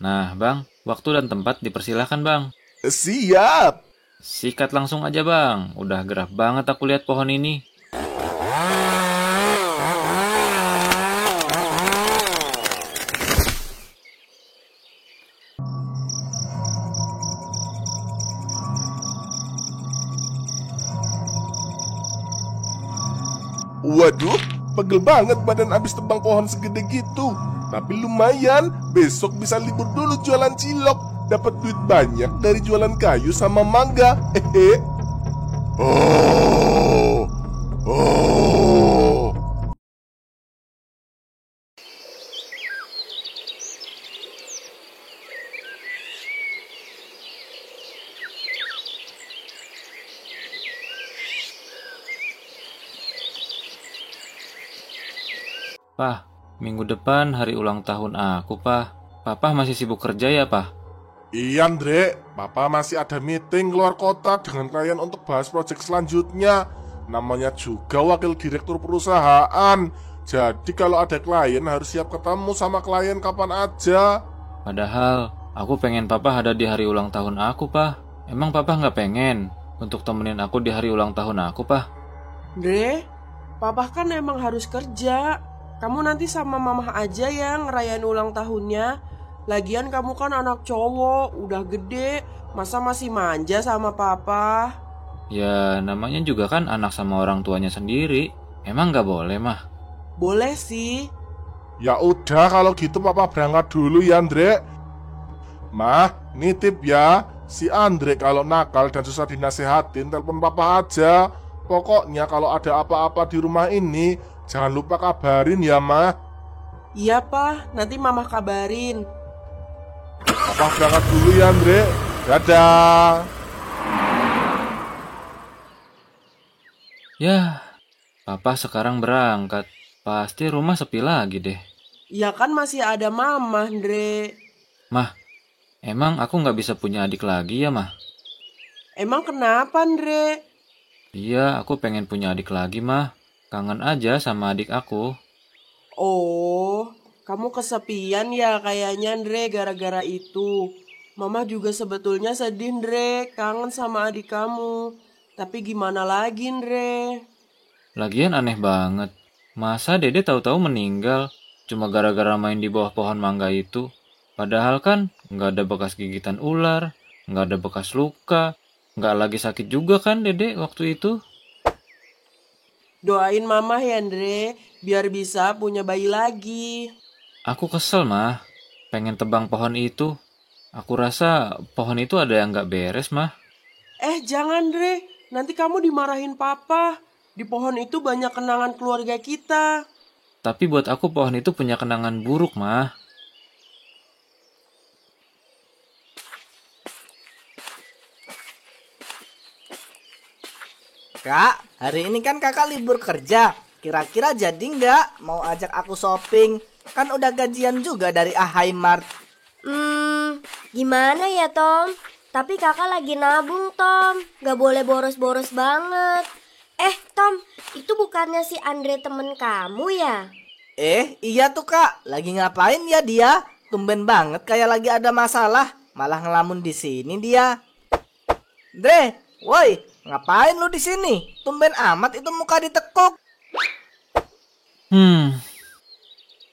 Nah, Bang, waktu dan tempat dipersilahkan, Bang. Siap. Sikat langsung aja, Bang. Udah gerah banget aku lihat pohon ini. Waduh, pegel banget badan abis tebang pohon segede gitu. Tapi lumayan, besok bisa libur dulu jualan cilok. Dapat duit banyak dari jualan kayu sama mangga. Hehe. Oh, oh. Pah, minggu depan hari ulang tahun aku, Pah. Papa masih sibuk kerja ya, Pah? Iya, Andre. Papa masih ada meeting keluar kota dengan klien untuk bahas proyek selanjutnya. Namanya juga wakil direktur perusahaan. Jadi kalau ada klien harus siap ketemu sama klien kapan aja. Padahal, aku pengen Papa ada di hari ulang tahun aku, Pah. Emang Papa nggak pengen untuk temenin aku di hari ulang tahun aku, Pah? Dre, papa kan emang harus kerja. Kamu nanti sama mamah aja ya ngerayain ulang tahunnya. Lagian kamu kan anak cowok, udah gede, masa masih manja sama papa? Ya, namanya juga kan anak sama orang tuanya sendiri. Emang nggak boleh, Mah? Boleh sih. Ya udah kalau gitu papa berangkat dulu ya, Andre. Mah, nitip ya. Si Andre kalau nakal dan susah dinasehatin, telepon papa aja. Pokoknya kalau ada apa-apa di rumah ini, jangan lupa kabarin ya, Mah. Iya pak, nanti mamah kabarin. Papa berangkat dulu ya, Andre. Dadah. Ya, Papa sekarang berangkat. Pasti rumah sepi lagi deh. Ya kan masih ada mamah, Dre. Mah, emang aku nggak bisa punya adik lagi ya, Mah? Emang kenapa, Dre? Iya, aku pengen punya adik lagi, Mah. Kangen aja sama adik aku. Oh, kamu kesepian ya kayaknya, Dre, gara-gara itu. Mama juga sebetulnya sedih, Dre, kangen sama adik kamu. Tapi gimana lagi, Dre? Lagian aneh banget. Masa Dede tahu-tahu meninggal cuma gara-gara main di bawah pohon mangga itu? Padahal kan nggak ada bekas gigitan ular, nggak ada bekas luka, nggak lagi sakit juga kan Dede waktu itu? Doain mama ya, Dre, biar bisa punya bayi lagi. Aku kesel, Mah. Pengen tebang pohon itu. Aku rasa pohon itu ada yang nggak beres, Mah. Jangan, Dre. Nanti kamu dimarahin papa. Di pohon itu banyak kenangan keluarga kita. Tapi buat aku pohon itu punya kenangan buruk, Mah. Kak, hari ini kan kakak libur kerja. Kira-kira jadi nggak mau ajak aku shopping? Kan udah gajian juga dari Ahai Mart. Gimana ya Tom? Tapi kakak lagi nabung Tom, gak boleh boros-boros banget. Tom, itu bukannya si Andre temen kamu ya? Iya tuh kak, lagi ngapain ya dia? Tumben banget kayak lagi ada masalah, malah ngelamun di sini dia. Dre, woi, ngapain lu di sini? Tumben amat itu muka ditekuk.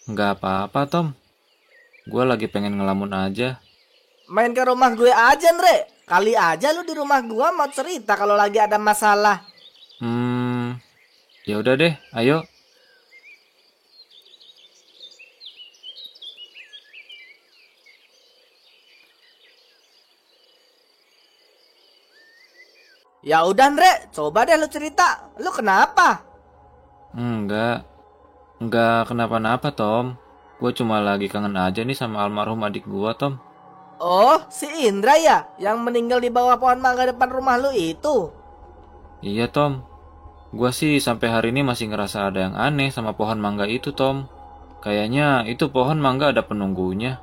Nggak apa-apa, Tom. Gue lagi pengen ngelamun aja. Main ke rumah gue aja, Dre. Kali aja lu di rumah gue mau cerita kalau lagi ada masalah. Ya udah deh, ayo. Ya udah, Dre, coba deh lu cerita. Lu kenapa? Enggak kenapa-napa, Tom. Gue cuma lagi kangen aja nih sama almarhum adik gue, Tom. Oh, si Indra ya, yang meninggal di bawah pohon mangga depan rumah lu itu. Iya, Tom. Gue sih sampai hari ini masih ngerasa ada yang aneh sama pohon mangga itu, Tom. Kayaknya itu pohon mangga ada penunggunya.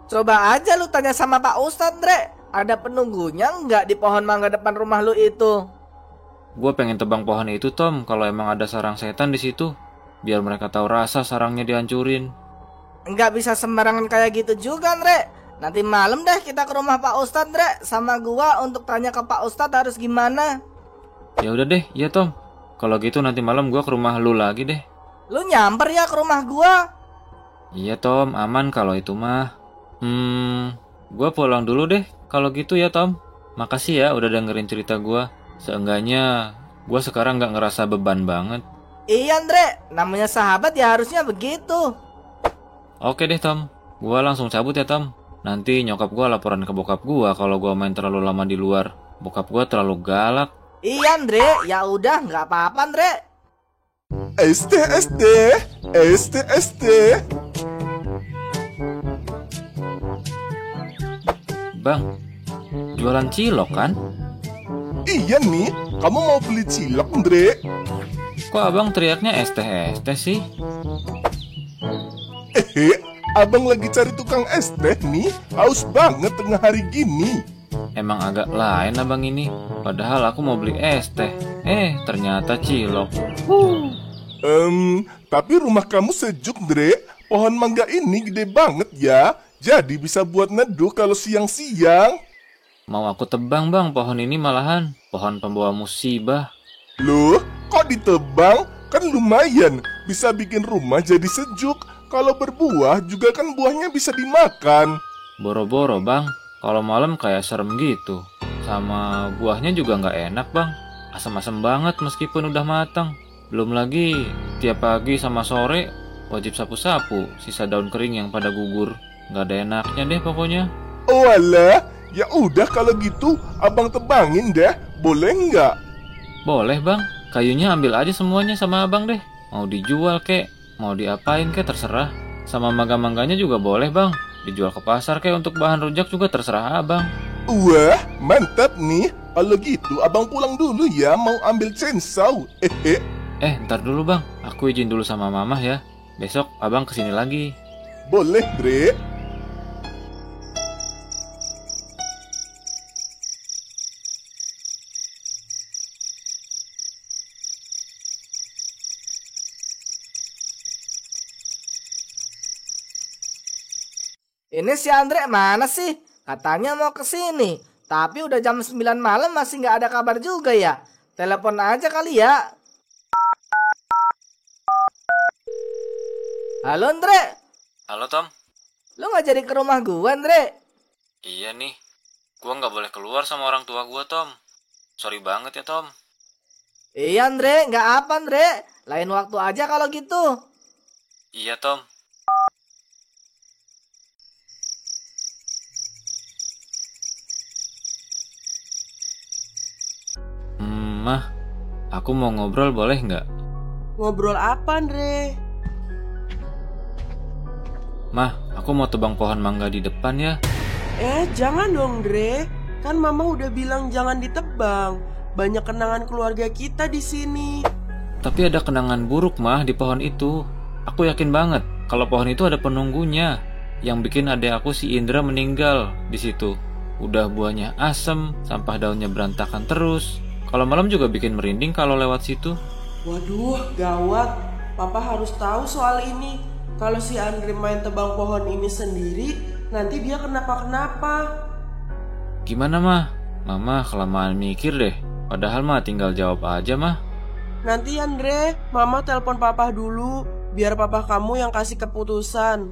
Coba aja lu tanya sama Pak Ustadz, Dre. Ada penunggunya nggak di pohon mangga depan rumah lu itu? Gue pengen tebang pohon itu, Tom, kalau emang ada sarang setan di situ. Biar mereka tahu rasa sarangnya dihancurin. Nggak bisa sembarangan kayak gitu juga, Dre. Nanti malam deh kita ke rumah Pak Ustadz, Dre. Sama gua untuk tanya ke Pak Ustadz harus gimana. Ya udah deh, iya Tom. Kalau gitu nanti malam gua ke rumah lu lagi deh. Lu nyamper ya ke rumah gua? Iya Tom, aman kalau itu mah. Gua pulang dulu deh kalau gitu ya Tom. Makasih ya udah dengerin cerita gua. Seenggaknya gua sekarang gak ngerasa beban banget. Iya, Dre. Namanya sahabat ya harusnya begitu. Oke deh Tom, gua langsung cabut ya Tom. Nanti nyokap gua laporan ke bokap gua kalau gua main terlalu lama di luar. Bokap gua terlalu galak. Iya, Dre. Ya udah, nggak apa-apa, Dre. ST, ST, ST, ST. Bang, jualan cilok kan? Iya nih, kamu mau beli cilok, Andre? Kok abang teriaknya ST sih? Abang lagi cari tukang es teh nih, haus banget tengah hari gini. Emang agak lain abang ini. Padahal aku mau beli es teh. Ternyata cilok. Tapi rumah kamu sejuk, Dre. Pohon mangga ini gede banget ya. Jadi bisa buat neduh kalau siang-siang. Mau aku tebang bang pohon ini malahan. Pohon pembawa musibah. Loh, kok ditebang? Kan lumayan, bisa bikin rumah jadi sejuk. Kalau berbuah juga kan buahnya bisa dimakan. Boro-boro bang. Kalau malam kayak serem gitu. Sama buahnya juga nggak enak bang. Asam-asam banget meskipun udah matang. Belum lagi tiap pagi sama sore wajib sapu-sapu sisa daun kering yang pada gugur. Nggak ada enaknya deh pokoknya. Oh alah, ya udah kalau gitu abang tebangin deh, boleh nggak? Boleh bang, kayunya ambil aja semuanya sama abang deh. Mau dijual kek, mau diapain kek terserah. Sama mangga-mangganya juga boleh bang. Dijual ke pasar kek untuk bahan rujak juga terserah abang. Wah, mantap nih. Kalau gitu abang pulang dulu ya, mau ambil chainsaw. Ntar dulu bang, aku izin dulu sama mamah ya. Besok abang kesini lagi. Boleh, Dre. Ini si Andre mana sih? Katanya mau kesini. Tapi udah jam 9 malam masih nggak ada kabar juga ya. Telepon aja kali ya. Halo, Andre. Halo Tom. Lu nggak jadi ke rumah gua, Andre? Iya nih, gua nggak boleh keluar sama orang tua gua Tom. Sorry banget ya Tom. Iya, Andre. Nggak apa, Andre. Lain waktu aja kalau gitu. Iya Tom. Mah, aku mau ngobrol boleh nggak? Ngobrol apa, Andre? Mah, aku mau tebang pohon mangga di depan ya. Jangan dong, Dre. Kan Mama udah bilang jangan ditebang. Banyak kenangan keluarga kita di sini. Tapi ada kenangan buruk mah di pohon itu. Aku yakin banget kalau pohon itu ada penunggunya. Yang bikin adek aku si Indra meninggal di situ. Udah buahnya asem, sampah daunnya berantakan terus. Kalau malam juga bikin merinding kalau lewat situ. Waduh, gawat. Papa harus tahu soal ini. Kalau si Andre main tebang pohon ini sendiri, nanti dia kenapa-kenapa. Gimana mah? Mama kelamaan mikir deh. Padahal mah tinggal jawab aja mah. Nanti Andre, Mama telepon Papa dulu. Biar Papa kamu yang kasih keputusan.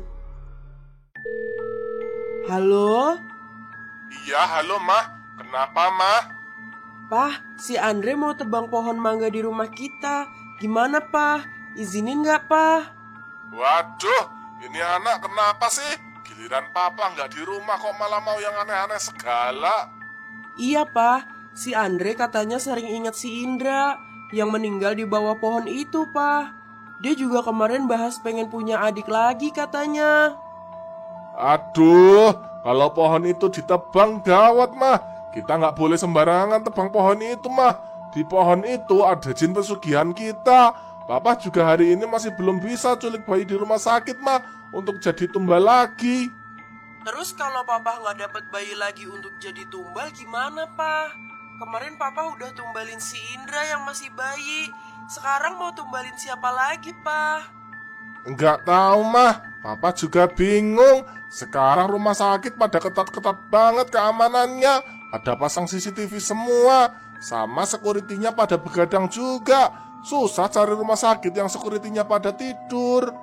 Halo? Iya, halo, Mah. Kenapa, Mah? Pah, si Andre mau tebang pohon mangga di rumah kita. Gimana, Pah? Izinin nggak, Pah? Waduh, ini anak kenapa sih? Giliran papa nggak di rumah kok malah mau yang aneh-aneh segala. Iya, Pah. Si Andre katanya sering ingat si Indra yang meninggal di bawah pohon itu, Pah. Dia juga kemarin bahas pengen punya adik lagi katanya. Aduh, kalau pohon itu ditebang gawat, Mah. Kita nggak boleh sembarangan tebang pohon itu, Mah. Di pohon itu ada jin pesugihan kita. Papa juga hari ini masih belum bisa culik bayi di rumah sakit, Mah, untuk jadi tumbal lagi. Terus kalau Papa nggak dapat bayi lagi untuk jadi tumbal gimana, Pak? Kemarin Papa udah tumbalin si Indra yang masih bayi. Sekarang mau tumbalin siapa lagi, Pak? Nggak tahu, Mah. Papa juga bingung. Sekarang rumah sakit pada ketat-ketat banget keamanannya. Ada pasang CCTV semua. Sama security-nya pada begadang juga. Susah cari rumah sakit yang security-nya pada tidur.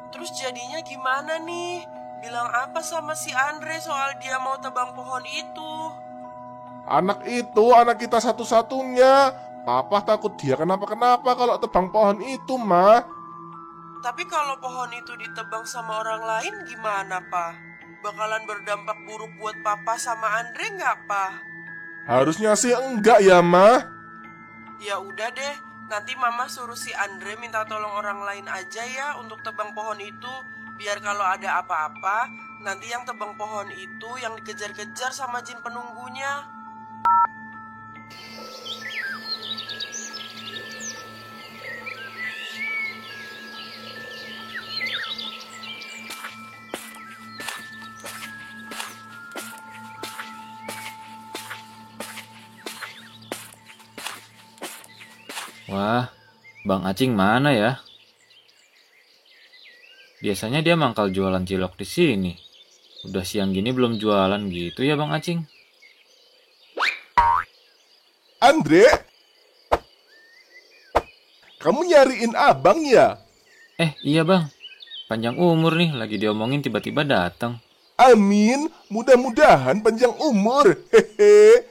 Terus jadinya gimana nih? Bilang apa sama si Andre soal dia mau tebang pohon itu? Anak itu anak kita satu-satunya. Papa takut dia kenapa-kenapa kalau tebang pohon itu, Ma. Tapi kalau pohon itu ditebang sama orang lain gimana, Pa? Bakalan berdampak buruk buat Papa sama Andre nggak, Pa? Harusnya sih enggak ya, Ma. Ya udah deh, nanti Mama suruh si Andre minta tolong orang lain aja ya untuk tebang pohon itu. Biar kalau ada apa-apa, nanti yang tebang pohon itu yang dikejar-kejar sama jin penunggunya. Wah, Bang Acing mana ya? Biasanya dia mangkal jualan cilok di sini. Udah siang gini belum jualan gitu ya Bang Acing? Andre? Kamu nyariin abang ya? Iya Bang. Panjang umur nih, lagi diomongin tiba-tiba datang. Amin, mudah-mudahan panjang umur. Hehe.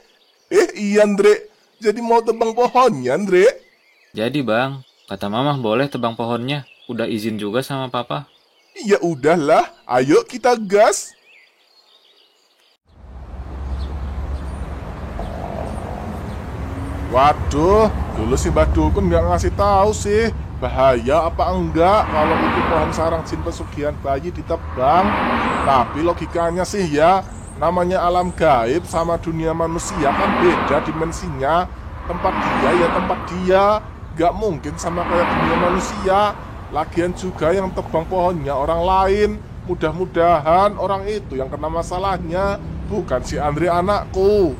Iya Andre, jadi mau tebang pohonnya Andre? Jadi Bang, kata Mama boleh tebang pohonnya. Udah izin juga sama Papa. Ya udahlah, ayo kita gas. Waduh, dulu si Mbak Dukun nggak ngasih tahu sih. Bahaya apa enggak kalau itu pohon sarang jin pesugihan bayi ditebang. Tapi logikanya sih ya, namanya alam gaib sama dunia manusia kan beda dimensinya. Tempat dia ya tempat dia, gak mungkin sama kayak dunia manusia. Lagian juga yang tebang pohonnya orang lain. Mudah-mudahan orang itu yang kena masalahnya, bukan si Andre anakku.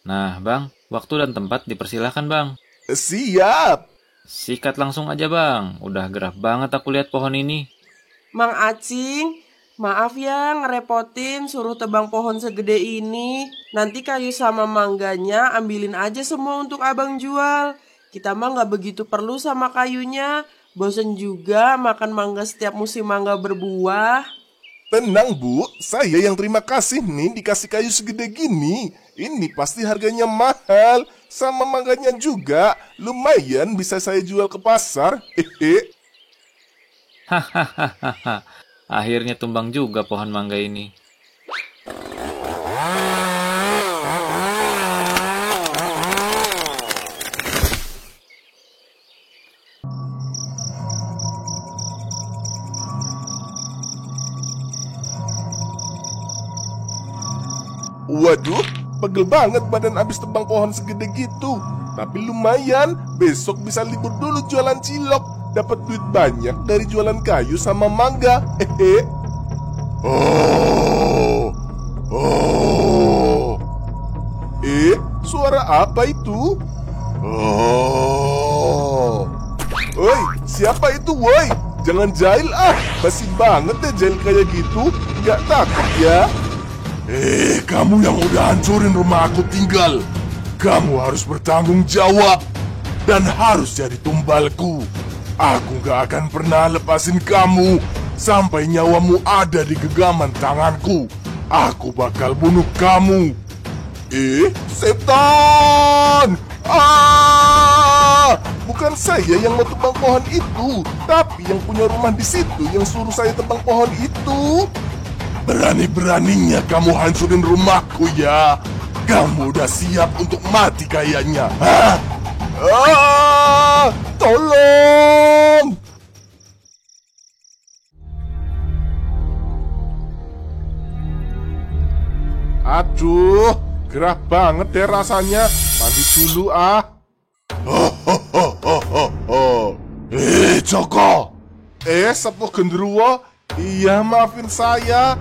Nah Bang, waktu dan tempat dipersilahkan Bang. Siap. Sikat langsung aja Bang, udah gerah banget aku lihat pohon ini. Mang Acing, maaf ya ngerepotin suruh tebang pohon segede ini. Nanti kayu sama mangganya ambilin aja semua untuk abang jual. Kita mah gak begitu perlu sama kayunya. Bosen juga makan mangga setiap musim mangga berbuah. Tenang Bu, saya yang terima kasih nih dikasih kayu segede gini. Ini pasti harganya mahal. Sama mangganya juga, lumayan bisa saya jual ke pasar. Hehe. Hahaha, akhirnya tumbang juga pohon mangga ini. Waduh, pegel banget badan abis tebang pohon segede gitu. Tapi lumayan, besok bisa libur dulu jualan cilok. Dapat duit banyak dari jualan kayu sama mangga. Hehe. Oh. Suara apa itu? Oh. Woi, siapa itu woi? Jangan jahil ah, basi banget deh jahil kayak gitu. Nggak takut ya? Kamu yang udah hancurin rumah aku tinggal. Kamu harus bertanggung jawab dan harus jadi tumbalku. Aku gak akan pernah lepasin kamu sampai nyawamu ada di genggaman tanganku. Aku bakal bunuh kamu. Setan! Bukan saya yang mau tebang pohon itu, tapi yang punya rumah di situ yang suruh saya tebang pohon itu. Berani-beraninya kamu hancurin rumahku ya. Kamu udah siap untuk mati kayaknya. Tolong! Aduh, gerah banget deh rasanya. Mandi dulu ah. Joko. Sepuh genderuwo. Iya, maafin saya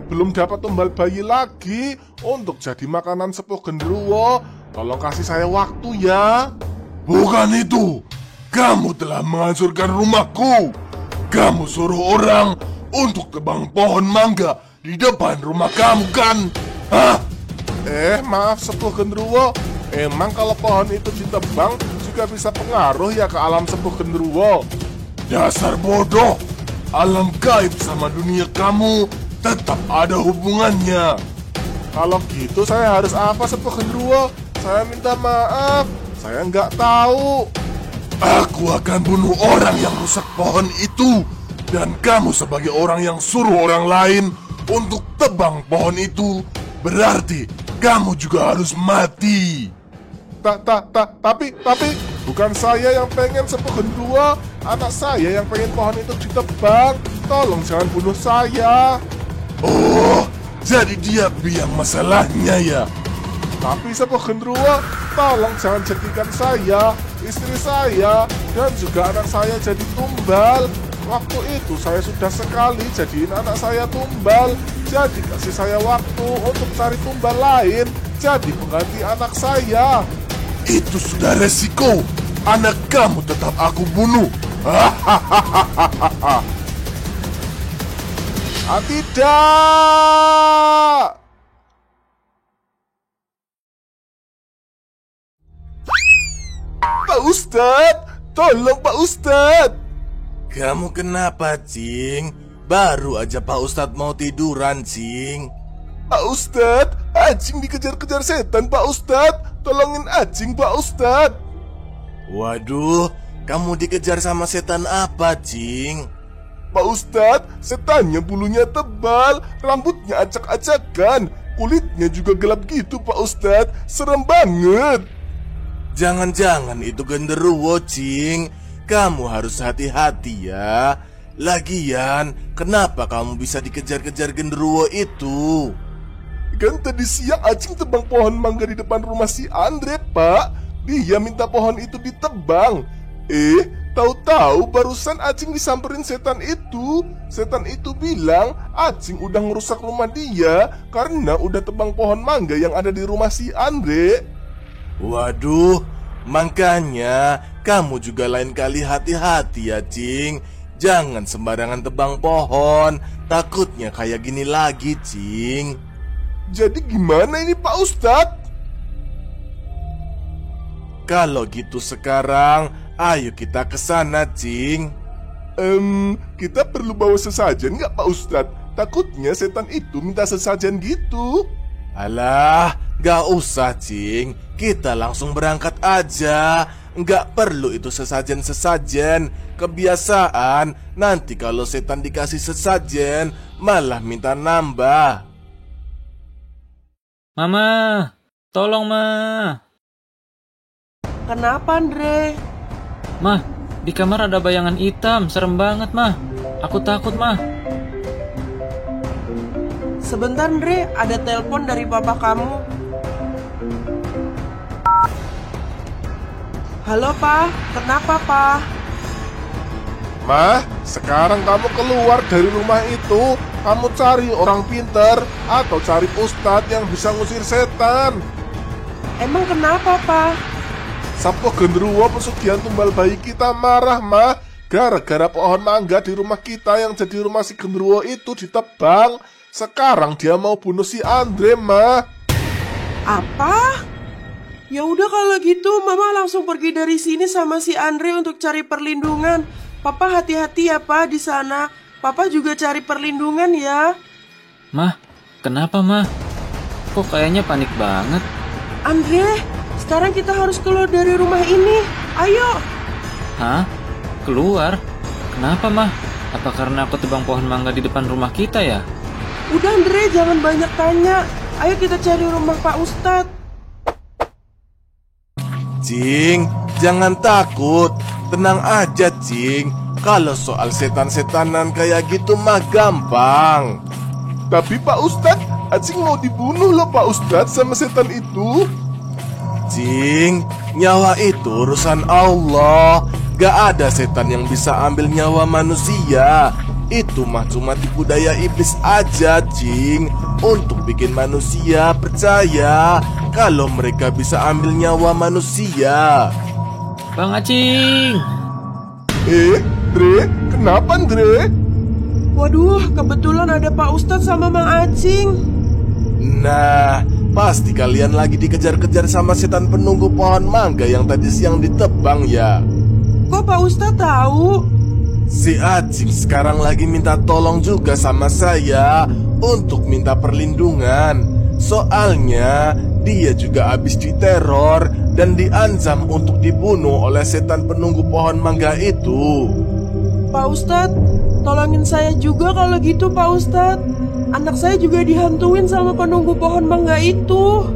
belum dapat tumbal bayi lagi untuk jadi makanan sepuh genderuwo. Tolong kasih saya waktu ya. Bukan itu. Kamu telah menghancurkan rumahku. Kamu suruh orang untuk tebang pohon mangga di depan rumah kamu kan? Hah? Maaf Sepuh Genderuwo. Emang kalau pohon itu ditebang juga bisa pengaruh ya ke alam Sepuh Genderuwo? Dasar bodoh. Alam gaib sama dunia kamu tetap ada hubungannya. Kalau gitu saya harus apa Sepuh Genderuwo? Saya minta maaf. Saya nggak tahu. Aku akan bunuh orang yang rusak pohon itu. Dan kamu sebagai orang yang suruh orang lain untuk tebang pohon itu, berarti kamu juga harus mati. Tapi bukan saya yang pengen Sepuh Genderuwo. Anak saya yang pengen pohon itu ditebang. Tolong jangan bunuh saya. Oh, jadi dia biang masalahnya ya. Tapi Sepuh Genderuwo, tolong jangan jadikan saya, istri saya, dan juga anak saya jadi tumbal. Waktu itu saya sudah sekali jadiin anak saya tumbal. Jadi kasih saya waktu untuk cari tumbal lain, jadi pengganti anak saya. Itu sudah resiko. Anak kamu tetap aku bunuh. Hahaha. Tidak. Pak Ustadz, tolong Pak Ustadz. Kamu kenapa, Cing? Baru aja Pak Ustadz mau tiduran, Cing. Pak Ustadz, Acing dikejar-kejar setan, Pak Ustadz. Tolongin Acing, Pak Ustadz. Waduh, kamu dikejar sama setan apa, Cing? Pak Ustadz, setannya bulunya tebal, rambutnya acak-acakan, kulitnya juga gelap gitu, Pak Ustadz. Serem banget. Jangan-jangan itu genderuwo, Cing. Kamu harus hati-hati ya. Lagian, kenapa kamu bisa dikejar-kejar genderuwo itu? Kan tadi siang Acing tebang pohon mangga di depan rumah si Andre, Pak. Dia minta pohon itu ditebang. Tahu-tahu barusan Acing disamperin setan itu. Setan itu bilang Acing udah ngerusak rumah dia karena udah tebang pohon mangga yang ada di rumah si Andre. Waduh, makanya kamu juga lain kali hati-hati ya, Cing. Jangan sembarangan tebang pohon. Takutnya kayak gini lagi, Cing. Jadi gimana ini Pak Ustadz? Kalau gitu sekarang, ayo kita ke sana, Cing. Kita perlu bawa sesajen nggak Pak Ustadz? Takutnya setan itu minta sesajen gitu. Alah, gak usah, Cing. Kita langsung berangkat aja. Gak perlu itu sesajen-sesajen. Kebiasaan, nanti kalau setan dikasih sesajen malah minta nambah. Mama, tolong Ma. Kenapa, Andre? Ma, di kamar ada bayangan hitam, serem banget Ma. Aku takut Ma. Sebentar, Andre, ada telepon dari papa kamu. Halo, Pa. Kenapa, Pa? Mah, sekarang kamu keluar dari rumah itu. Kamu cari orang pintar atau cari ustadz yang bisa ngusir setan. Emang kenapa, Pa? Sepuh Genderuwo pesugihan tumbal bayi kita marah, Mah. Gara-gara pohon mangga di rumah kita yang jadi rumah si Genderuwo itu ditebang. Sekarang dia mau bunuh si Andre, Mah. Apa? Ya udah kalau gitu Mama langsung pergi dari sini sama si Andre untuk cari perlindungan. Papa hati-hati ya, Pa, di sana. Papa juga cari perlindungan ya. Mah, kenapa Mah? Kok kayaknya panik banget? Andre, sekarang kita harus keluar dari rumah ini. Ayo. Hah? Keluar? Kenapa Mah? Apa karena aku tebang pohon mangga di depan rumah kita ya? Udah, Andre, jangan banyak tanya. Ayo kita cari rumah Pak Ustadz. Cing, jangan takut. Tenang aja, Cing. Kalau soal setan-setanan kayak gitu mah gampang. Tapi Pak Ustadz, Acing mau dibunuh loh Pak Ustadz sama setan itu. Cing, nyawa itu urusan Allah. Gak ada setan yang bisa ambil nyawa manusia. Itu mah cuma tipu daya iblis aja, Cing. Untuk bikin manusia percaya kalau mereka bisa ambil nyawa manusia. Bang Acing. Dre, kenapa Dre? Waduh, kebetulan ada Pak Ustadz sama Mang Acing. Nah, pasti kalian lagi dikejar-kejar sama setan penunggu pohon mangga yang tadi siang ditebang ya. Kok Pak Ustadz tahu? Si Acing sekarang lagi minta tolong juga sama saya untuk minta perlindungan. Soalnya dia juga habis diteror dan diancam untuk dibunuh oleh setan penunggu pohon mangga itu. Pak Ustadz, tolongin saya juga kalau gitu Pak Ustadz. Anak saya juga dihantuin sama penunggu pohon mangga itu.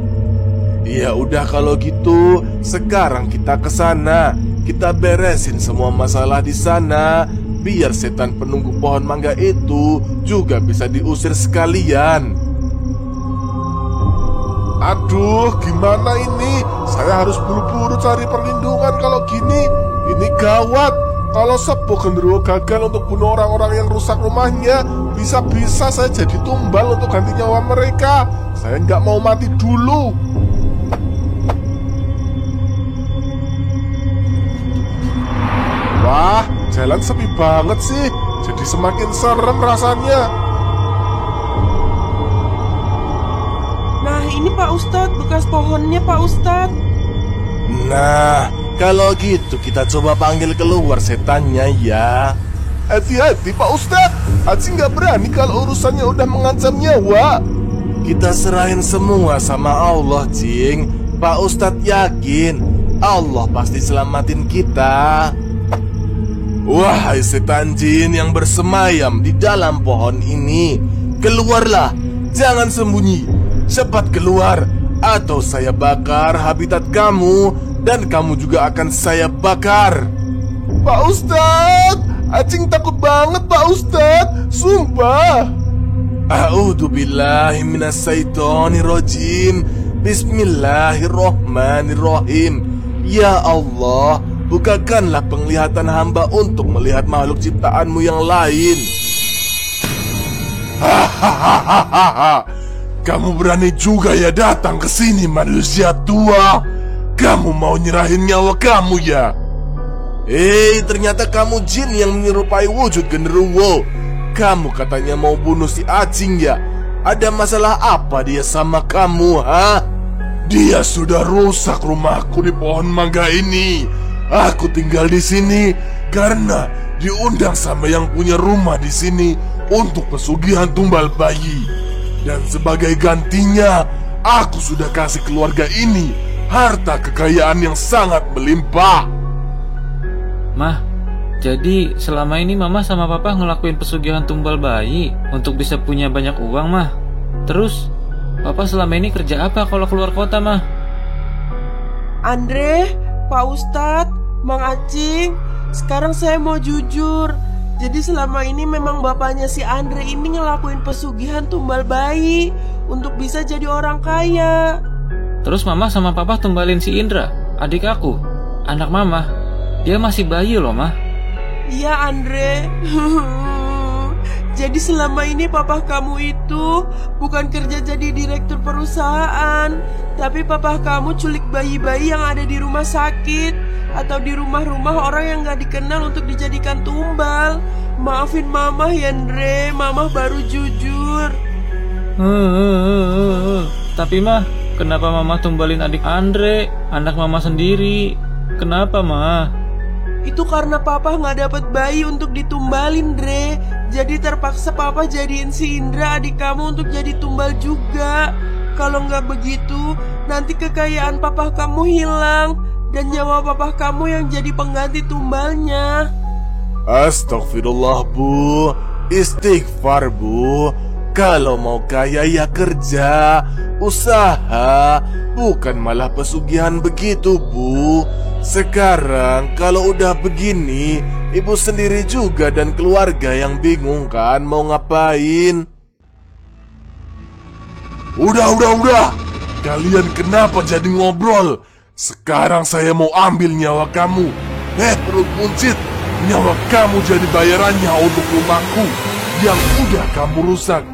Ya udah kalau gitu, sekarang kita ke sana. Kita beresin semua masalah di sana, biar setan penunggu pohon mangga itu juga bisa diusir sekalian. Aduh, gimana ini? Saya harus buru-buru cari perlindungan kalau gini. Ini gawat. Kalau Sepuh Genderuwo gagal untuk bunuh orang-orang yang rusak rumahnya, bisa-bisa saya jadi tumbal untuk ganti nyawa mereka. Saya nggak mau mati dulu. Wah, jalan sepi banget sih. Jadi semakin serem rasanya. Nah, ini Pak Ustadz, bekas pohonnya Pak Ustadz. Nah, kalau gitu kita coba panggil keluar setannya ya. Hati-hati Pak Ustadz, Acing nggak berani kalau urusannya udah mengancam nyawa. Kita serahin semua sama Allah, Cing. Pak Ustadz yakin Allah pasti selamatin kita. Wahai setan jin yang bersemayam di dalam pohon ini, keluarlah, jangan sembunyi. Cepat keluar, atau saya bakar habitat kamu, dan kamu juga akan saya bakar. Pak Ustadz, Acing takut banget Pak Ustadz, sumpah. A'udzubillahi minasyaitonirrajim. Bismillahirrohmanirrohim. Ya Allah, bukakanlah penglihatan hamba untuk melihat makhluk ciptaanmu yang lain. Hahaha. Kamu berani juga ya datang ke sini manusia tua. Kamu mau nyerahin nyawa kamu ya? Ternyata kamu jin yang menyerupai wujud genderuwo. Kamu katanya mau bunuh si Acing ya? Ada masalah apa dia sama kamu, ha? Dia sudah rusak rumahku di pohon mangga ini. Aku tinggal di sini karena diundang sama yang punya rumah di sini untuk pesugihan tumbal bayi. Dan sebagai gantinya, aku sudah kasih keluarga ini harta kekayaan yang sangat melimpah. Mah, jadi selama ini Mama sama Papa ngelakuin pesugihan tumbal bayi untuk bisa punya banyak uang, Mah. Terus, Papa selama ini kerja apa kalau keluar kota, Mah? Andre, Pak Ustadz, Mang Acing, sekarang saya mau jujur. Jadi selama ini memang bapaknya si Andre ini ngelakuin pesugihan tumbal bayi untuk bisa jadi orang kaya. Terus Mama sama Papa tumbalin si Indra, adik aku, anak Mama. Dia masih bayi loh, Mah. Iya, Andre. Jadi selama ini papa kamu itu bukan kerja jadi direktur perusahaan, tapi papa kamu culik bayi-bayi yang ada di rumah sakit atau di rumah-rumah orang yang gak dikenal untuk dijadikan tumbal. Maafin mama ya, Andre. Mama baru jujur. Tapi Mah, kenapa Mama tumbalin adik Andre, anak Mama sendiri? Kenapa, Mah? Itu karena papa gak dapet bayi untuk ditumbalin, Dre. Jadi terpaksa papa jadiin si Indra adik kamu untuk jadi tumbal juga. Kalau nggak begitu, nanti kekayaan papa kamu hilang dan nyawa papa kamu yang jadi pengganti tumbalnya. Astagfirullah, Bu. Istighfar, Bu. Kalau mau kaya ya kerja, usaha, bukan malah pesugihan begitu, Bu. Sekarang kalau udah begini, ibu sendiri juga dan keluarga yang bingung kan mau ngapain. Udah. Kalian kenapa jadi ngobrol? Sekarang saya mau ambil nyawa kamu. Perut buncit, nyawa kamu jadi bayarannya untuk rumahku yang udah kamu rusak.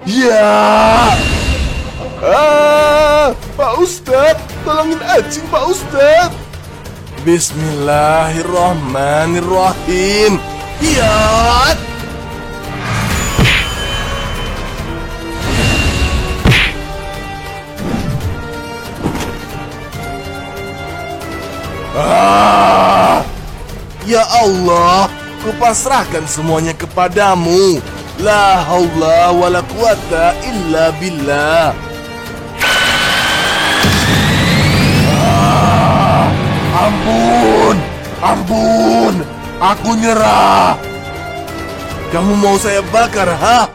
Ya. Pak Ustadz, tolongin Acing, Pak Ustadz. Bismillahirrahmanirrahim. Hiyat! Ya Allah, kupasrahkan semuanya kepadamu. La haula wala quwata illa billah. Ampun, ampun, aku nyerah. Kamu mau saya bakar, ha?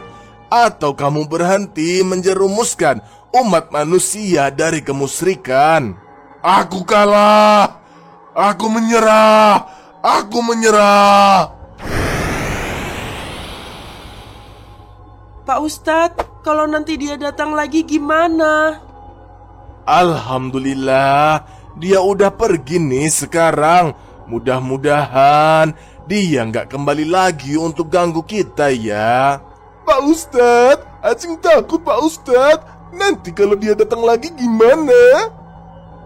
Atau kamu berhenti menjerumuskan umat manusia dari kemusyrikan? Aku kalah. Aku menyerah. Aku menyerah. Pak Ustadz, kalau nanti dia datang lagi gimana? Alhamdulillah, dia udah pergi nih sekarang. Mudah-mudahan dia nggak kembali lagi untuk ganggu kita ya. Pak Ustadz, Acing takut Pak Ustadz. Nanti kalau dia datang lagi gimana?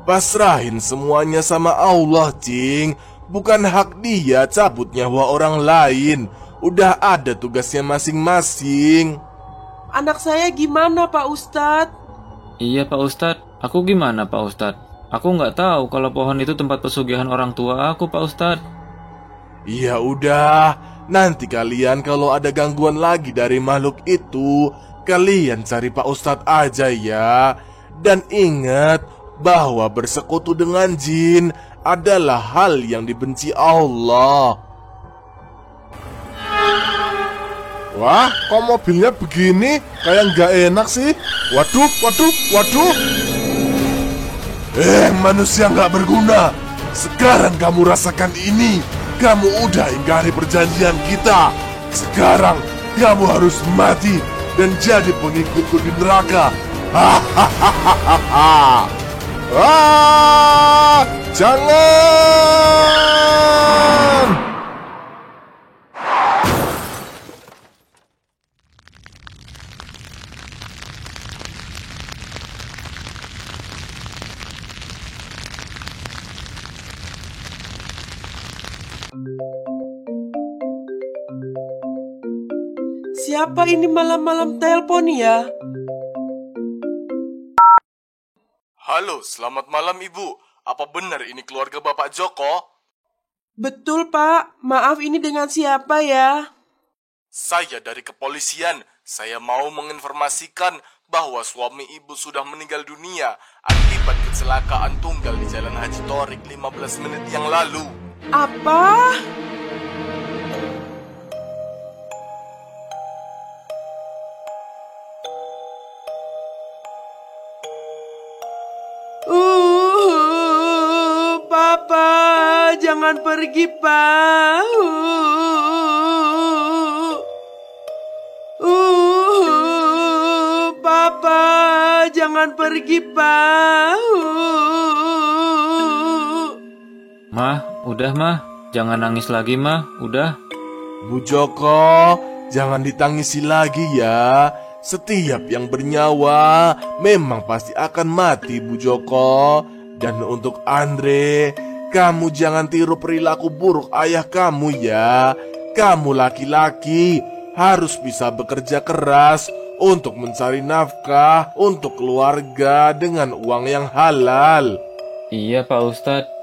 Pasrahin semuanya sama Allah, Cing. Bukan hak dia cabut nyawa orang lain. Udah ada tugasnya masing-masing. Anak saya gimana Pak Ustadz? Iya Pak Ustadz, aku gimana Pak Ustadz? Aku nggak tahu kalau pohon itu tempat pesugihan orang tua aku Pak Ustadz. Ya udah, nanti kalian kalau ada gangguan lagi dari makhluk itu, kalian cari Pak Ustadz aja ya. Dan ingat bahwa bersekutu dengan jin adalah hal yang dibenci Allah. Wah, kok mobilnya begini? Kayak nggak enak sih. Waduh, waduh, waduh. Manusia nggak berguna. Sekarang kamu rasakan ini. Kamu udah ingkari perjanjian kita. Sekarang kamu harus mati dan jadi pengikutku di neraka. Hahaha. Jangan! Siapa ini malam-malam telepon ya? Halo, selamat malam Ibu. Apa benar ini keluarga Bapak Joko? Betul Pak, maaf ini dengan siapa ya? Saya dari kepolisian. Saya mau menginformasikan bahwa suami Ibu sudah meninggal dunia akibat kecelakaan tunggal di Jalan Haji Torik 15 menit yang lalu. Apa? Papa, jangan pergi, Pak. Papa, jangan pergi, Pak. Mah, udah mah, jangan nangis lagi mah, udah. Bu Joko, jangan ditangisi lagi ya. Setiap yang bernyawa memang pasti akan mati, Bu Joko. Dan untuk Andre, kamu jangan tiru perilaku buruk ayah kamu ya. Kamu laki-laki harus bisa bekerja keras untuk mencari nafkah untuk keluarga dengan uang yang halal. Iya Pak Ustadz.